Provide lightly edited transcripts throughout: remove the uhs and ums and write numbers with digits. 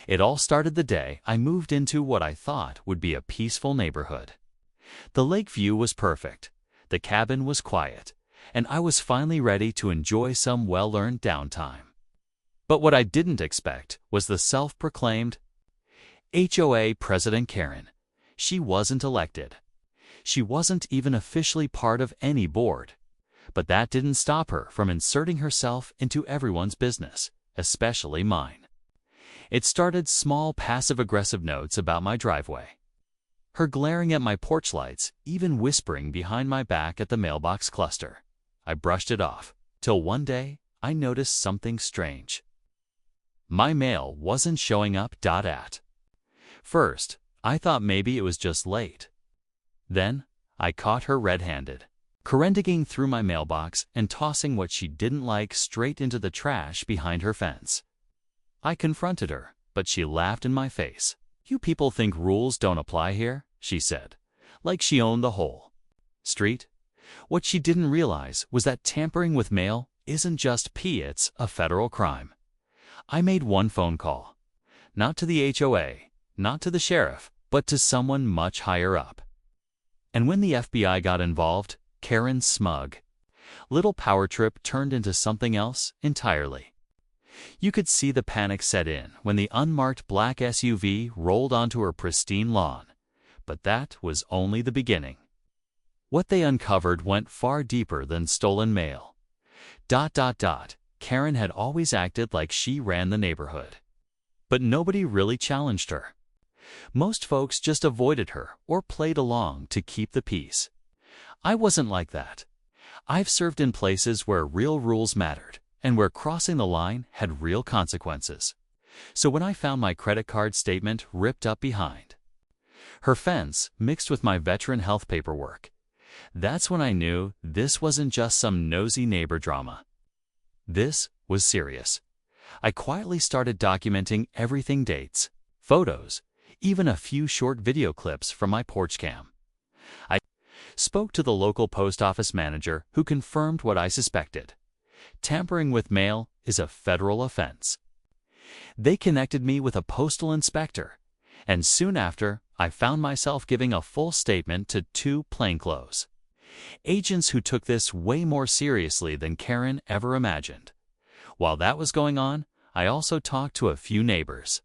It all started the day I moved into what I thought would be a peaceful neighborhood. The lake view was perfect, the cabin was quiet, and I was finally ready to enjoy some well-earned downtime. But what I didn't expect was the self-proclaimed HOA President Karen. She wasn't elected. She wasn't even officially part of any board. But that didn't stop her from inserting herself into everyone's business, especially mine. It started small passive-aggressive notes about my driveway. Her glaring at my porch lights, even whispering behind my back at the mailbox cluster. I brushed it off, till one day I noticed something strange. My mail wasn't showing up. First, I thought maybe it was just late. Then, I caught her red-handed, digging through my mailbox and tossing what she didn't like straight into the trash behind her fence. I confronted her, but she laughed in my face. "You people think rules don't apply here?" she said, like she owned the whole street. What she didn't realize was that tampering with mail isn't just it's a federal crime. I made one phone call, not to the HOA, not to the sheriff, but to someone much higher up. And when the FBI got involved, Karen's smug little power trip turned into something else entirely. You could see the panic set in when the unmarked black SUV rolled onto her pristine lawn. But that was only the beginning. What they uncovered went far deeper than stolen mail. Karen had always acted like she ran the neighborhood. But nobody really challenged her. Most folks just avoided her or played along to keep the peace. I wasn't like that. I've served in places where real rules mattered and where crossing the line had real consequences. So when I found my credit card statement ripped up behind her fence mixed with my veteran health paperwork, that's when I knew this wasn't just some nosy neighbor drama. This was serious. I quietly started documenting everything: dates, photos, even a few short video clips from my porch cam. I spoke to the local post office manager who confirmed what I suspected. Tampering with mail is a federal offense. They connected me with a postal inspector, and soon after, I found myself giving a full statement to 2 plainclothes agents who took this way more seriously than Karen ever imagined. While that was going on, I also talked to a few neighbors.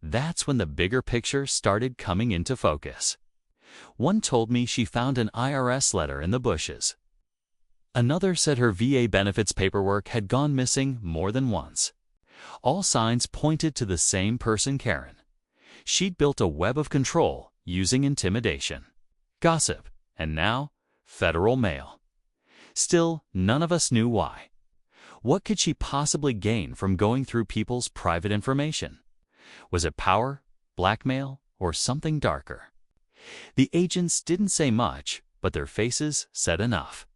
That's when the bigger picture started coming into focus. One told me she found an IRS letter in the bushes. Another said her VA benefits paperwork had gone missing more than once. All signs pointed to the same person, Karen. She'd built a web of control using intimidation, gossip, and now federal mail. Still, none of us knew why. What could she possibly gain from going through people's private information? Was it power, blackmail, or something darker? The agents didn't say much, but their faces said enough.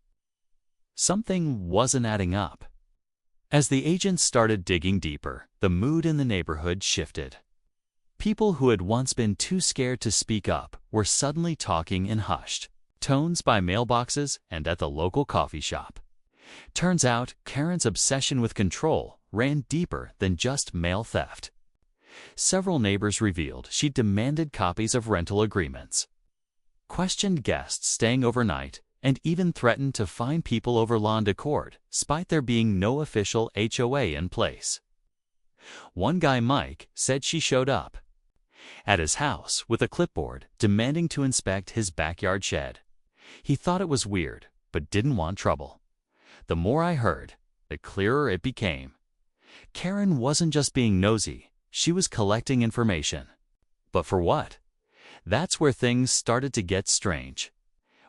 Something wasn't adding up. As the agents started digging deeper, the mood in the neighborhood shifted. People who had once been too scared to speak up were suddenly talking in hushed tones by mailboxes and at the local coffee shop. Turns out, Karen's obsession with control ran deeper than just mail theft. Several neighbors revealed she demanded copies of rental agreements, questioned guests staying overnight, and even threatened to fine people over lawn decor, despite there being no official HOA in place. One guy, Mike, said she showed up at his house with a clipboard demanding to inspect his backyard shed. He thought it was weird, but didn't want trouble. The more I heard, the clearer it became. Karen wasn't just being nosy, she was collecting information. But for what? That's where things started to get strange.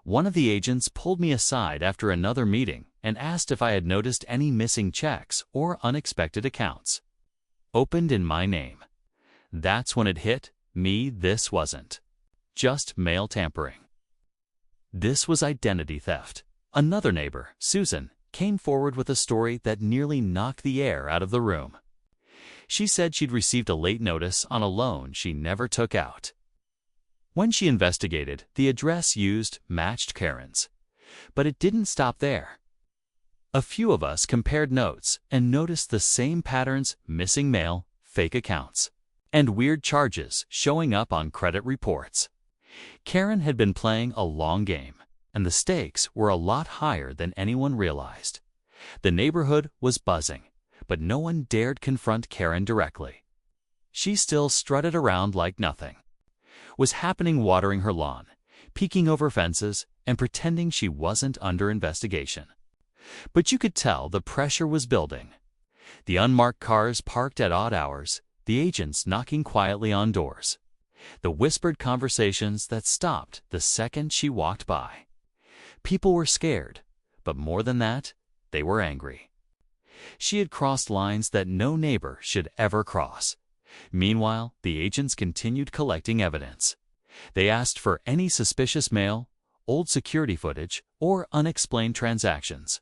One of the agents pulled me aside after another meeting and asked if I had noticed any missing checks or unexpected accounts opened in my name. That's when it hit me: this wasn't just mail tampering. This was identity theft. Another neighbor, Susan, came forward with a story that nearly knocked the air out of the room. She said she'd received a late notice on a loan she never took out. When she investigated, the address used matched Karen's. But it didn't stop there. A few of us compared notes and noticed the same patterns: missing mail, fake accounts. and weird charges showing up on credit reports. Karen had been playing a long game, and the stakes were a lot higher than anyone realized. The neighborhood was buzzing, but no one dared confront Karen directly. She still strutted around like nothing was happening, watering her lawn, peeking over fences, and pretending she wasn't under investigation. But you could tell the pressure was building. The unmarked cars parked at odd hours, the agents knocking quietly on doors, the whispered conversations that stopped the second she walked by. People were scared, but more than that, they were angry. She had crossed lines that no neighbor should ever cross. Meanwhile, the agents continued collecting evidence. They asked for any suspicious mail, old security footage, or unexplained transactions.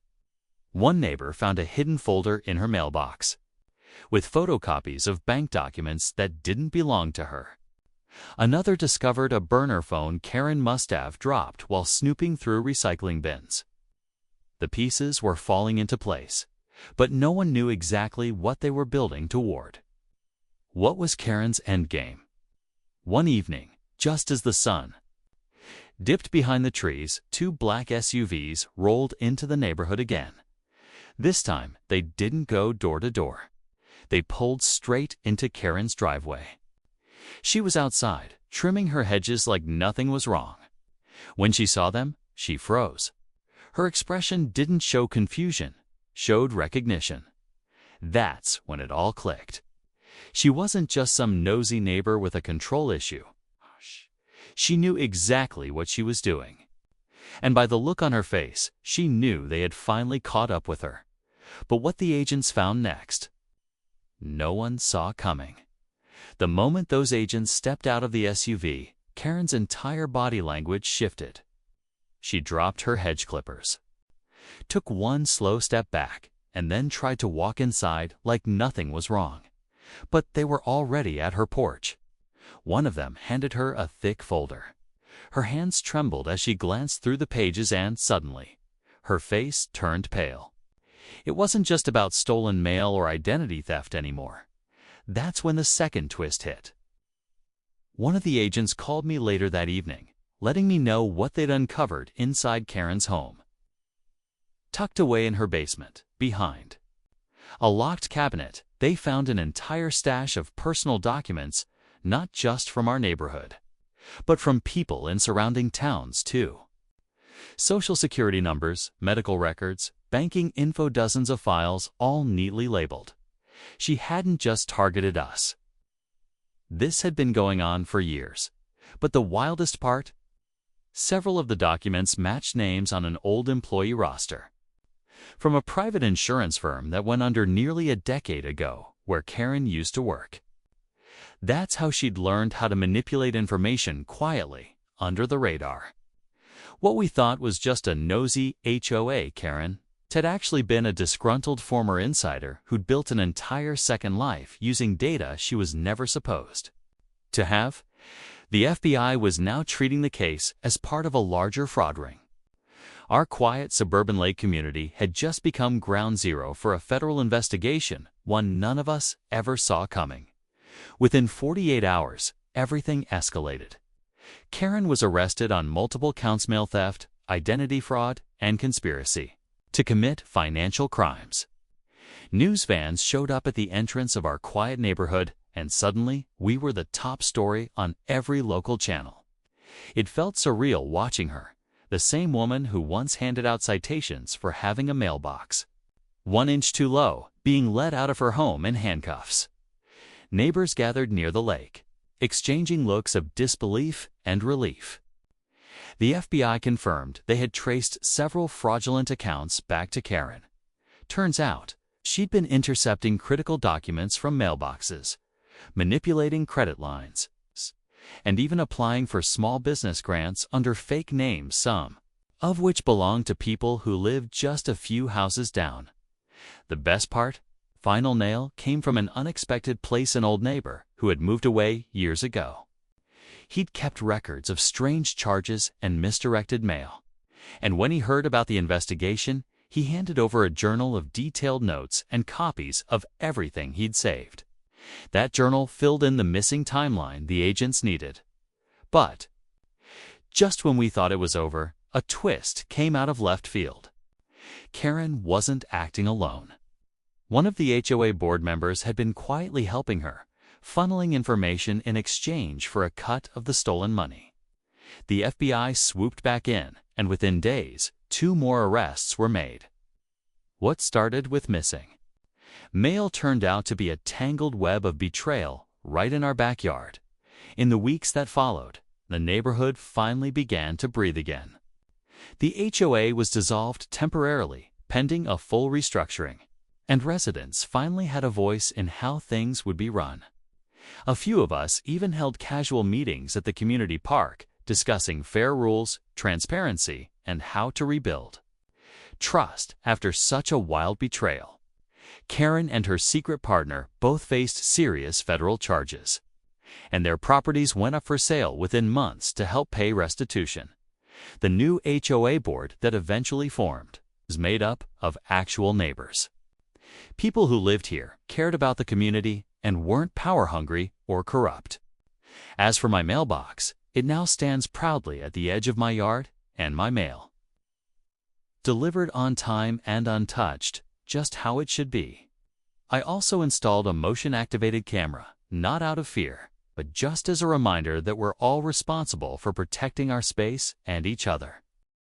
One neighbor found a hidden folder in her mailbox with photocopies of bank documents that didn't belong to her. Another discovered a burner phone Karen must have dropped while snooping through recycling bins. The pieces were falling into place, but no one knew exactly what they were building toward. What was Karen's endgame? One evening, just as the sun dipped behind the trees, two black SUVs rolled into the neighborhood again. This time, they didn't go door to door. They pulled straight into Karen's driveway. She was outside, trimming her hedges like nothing was wrong. When she saw them, she froze. Her expression didn't show confusion, showed recognition. That's when it all clicked. She wasn't just some nosy neighbor with a control issue. She knew exactly what she was doing. And by the look on her face, she knew they had finally caught up with her. But what the agents found next, no one saw coming. The moment those agents stepped out of the SUV, Karen's entire body language shifted. She dropped her hedge clippers, took one slow step back, and then tried to walk inside like nothing was wrong. But they were already at her porch. One of them handed her a thick folder. Her hands trembled as she glanced through the pages, and suddenly, her face turned pale. It wasn't just about stolen mail or identity theft anymore. That's when the second twist hit. One of the agents called me later that evening, letting me know what they'd uncovered inside Karen's home. Tucked away in her basement, behind a locked cabinet, they found an entire stash of personal documents, not just from our neighborhood, but from people in surrounding towns too. Social security numbers, medical records, banking info, dozens of files, all neatly labeled. She hadn't just targeted us. This had been going on for years. But the wildest part? Several of the documents matched names on an old employee roster from a private insurance firm that went under nearly a decade ago, where Karen used to work. That's how she'd learned how to manipulate information quietly, under the radar. What we thought was just a nosy HOA Karen had actually been a disgruntled former insider who'd built an entire second life using data she was never supposed to have. The FBI was now treating the case as part of a larger fraud ring. Our quiet suburban lake community had just become ground zero for a federal investigation, one none of us ever saw coming. Within 48 hours, everything escalated. Karen was arrested on multiple counts: mail theft, identity fraud, and conspiracy to commit financial crimes. News vans showed up at the entrance of our quiet neighborhood, and suddenly we were the top story on every local channel. It felt surreal watching her, the same woman who once handed out citations for having a mailbox 1 inch too low, being led out of her home in handcuffs. Neighbors gathered near the lake, exchanging looks of disbelief and relief. The FBI confirmed they had traced several fraudulent accounts back to Karen. Turns out, she'd been intercepting critical documents from mailboxes, manipulating credit lines, and even applying for small business grants under fake names, some of which belonged to people who lived just a few houses down. The best part? Final nail came from an unexpected place: an old neighbor who had moved away years ago. He'd kept records of strange charges and misdirected mail, and when he heard about the investigation, he handed over a journal of detailed notes and copies of everything he'd saved. That journal filled in the missing timeline the agents needed. But just when we thought it was over, a twist came out of left field. Karen wasn't acting alone. One of the HOA board members had been quietly helping her, funneling information in exchange for a cut of the stolen money. The FBI swooped back in, and within days, 2 more arrests were made. What started with missing mail turned out to be a tangled web of betrayal right in our backyard. In the weeks that followed, the neighborhood finally began to breathe again. The HOA was dissolved temporarily, pending a full restructuring, and residents finally had a voice in how things would be run. A few of us even held casual meetings at the community park, discussing fair rules, transparency, and how to rebuild trust after such a wild betrayal. Karen and her secret partner both faced serious federal charges, and their properties went up for sale within months to help pay restitution. The new HOA board that eventually formed was made up of actual neighbors. People who lived here, cared about the community, and weren't power-hungry or corrupt. As for my mailbox, it now stands proudly at the edge of my yard and my mail. Delivered on time and untouched, just how it should be. I also installed a motion-activated camera, not out of fear, but just as a reminder that we're all responsible for protecting our space and each other.